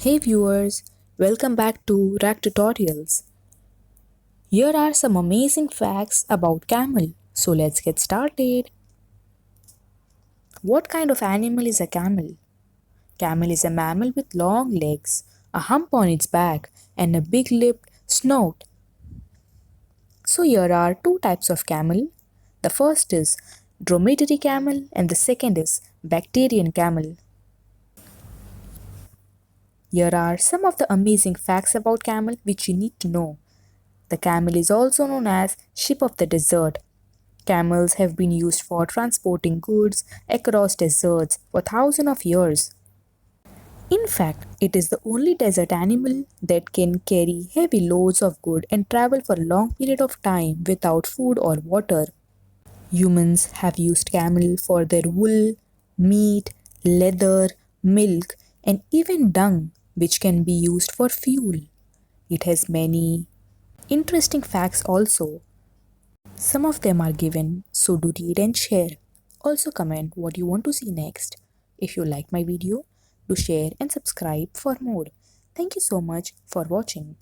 Hey viewers, welcome back to RAK Tutorials. Here are some amazing facts about camel. So let's get started. What kind of animal is a camel? Camel is a mammal with long legs, a hump on its back, and a big lipped snout. So here are two types of camel. The first is dromedary camel and the second is Bactrian camel. Here are some of the amazing facts about camel which you need to know. The camel is also known as ship of the desert. Camels have been used for transporting goods across deserts for thousands of years. In fact, it is the only desert animal that can carry heavy loads of goods and travel for a long period of time without food or water. Humans have used camel for their wool, meat, leather, milk, and even dung, which can be used for fuel. It has many interesting facts also. Some of them are given, so do read and share. Also comment what you want to see next. If you like my video, do share and subscribe for more. Thank you so much for watching.